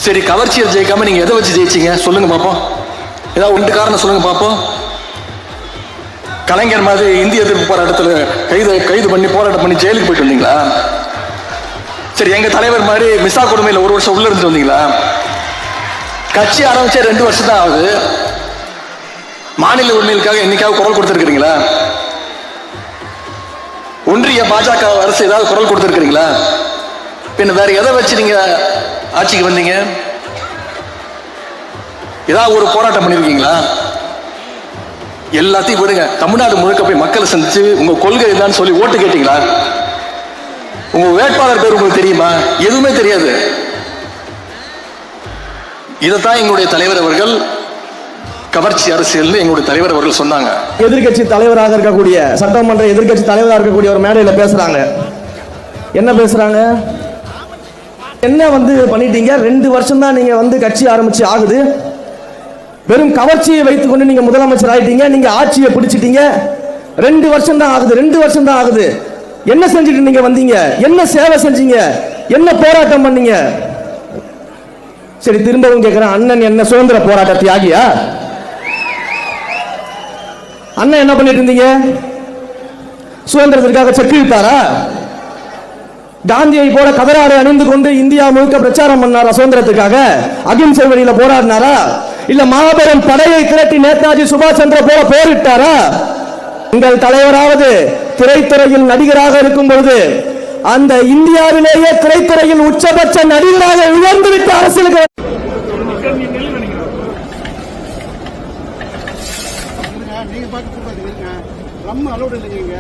சரி, கவர்ச்சியை ஜெயிக்காம நீங்க எதை வச்சு ஜெயிச்சீங்க சொல்லுங்க பாப்போம். ஏதாவது ஒன்று காரணம் சொல்லுங்க பாப்போம். கலைஞர் மாதிரி இந்திய எதிர்ப்பு போராட்டத்தில் கைது பண்ணி போராட்டம் பண்ணி ஜெயிலுக்கு போயிட்டு வந்தீங்களா? சரி, எங்க தலைவர் மாதிரி மிசா கொடுமையில் 1 வருஷம் உள்ள இருந்து வந்தீங்களா? கட்சி ஆரம்பிச்சே 2 வருஷம் தான் ஆகுது. மாநில உரிமைகளுக்காக என்னைக்காவது குரல் கொடுத்திருக்கிறீங்களா? ஒன்றிய பாஜக அரசு ஏதாவது குரல் கொடுத்திருக்கிறீங்களா? பின்ன வேற எதை வச்சு நீங்க ஆட்சிக்கு வந்தீங்க? ஏதாவது ஒரு போராட்டம் பண்ணிருக்கீங்களா? எல்லாத்தையும் விடுங்க. தமிழ்நாடு முழுக்க போய் மக்களை சந்திச்சு உங்க கொள்கை என்னன்னு சொல்லி ஓட்டு கேட்டீங்களா? உங்க வேட்பாளர் பேர் உங்களுக்கு தெரியுமா? எதுவுமே தெரியாது. இதைத்தான் எங்களுடைய தலைவர் அவர்கள் கவர்ச்சி அரசியல் எங்களுடைய தலைவர் அவர்கள் சொன்னாங்க. எதிர்கட்சி தலைவராக இருக்கக்கூடிய சட்டமன்ற எதிர்கட்சி தலைவராக இருக்கக்கூடிய ஒரு மேடையில் பேசுறாங்க. என்ன பேசுறாங்க? என்ன பண்ணிட்டீங்க? 2 வருஷம் தான் நீங்க கட்சி ஆரம்பிச்சு ஆகுது. வெறும் கவர்ச்சியை வைத்துக் கொண்டு நீங்க முதலமைச்சர் ஆயிட்டீங்க. நீங்க ஆட்சியை பிடிச்சிட்டீங்க. 2 வருஷம் தான் ஆகுது. 2 வருஷம் தான் ஆகுது. என்ன செஞ்சுட்டு நீங்க வந்தீங்க? என்ன சேவை செஞ்சீங்க? என்ன போராட்டம் பண்ணீங்க? சரி, திரும்பவும் கேட்கிறேன், அண்ணன் என்ன சுதந்திர போராட்ட தியாகியா? அண்ணன் என்ன பண்ணிட்டு இருந்தீங்க? சுதந்திரத்திற்காக செக்கு விட்டாரா? காந்தியை போல கதராடை அணிந்து கொண்டு இந்தியா முழுக்க பிரச்சாரம் பண்ணாரா? சுதந்திரத்துக்காக அகிம்சை வழியில போராடினாரா? இல்ல மாபெரும் படையை திரட்டி நேதாஜி சுபாஷ் சந்திர போல போரிட்டாரா? உங்கள் தலைவராவது திரைத்துறையில் நடிகராக இருக்கும் பொழுது அந்த இந்தியாவிலேயே திரைத்துறையில் உச்சபட்ச நடிகராக உயர்ந்துவிட்ட அரசியலுக்கு நீங்க பார்க்க கூடாது. நம்ம அலோடு இல்லைங்க.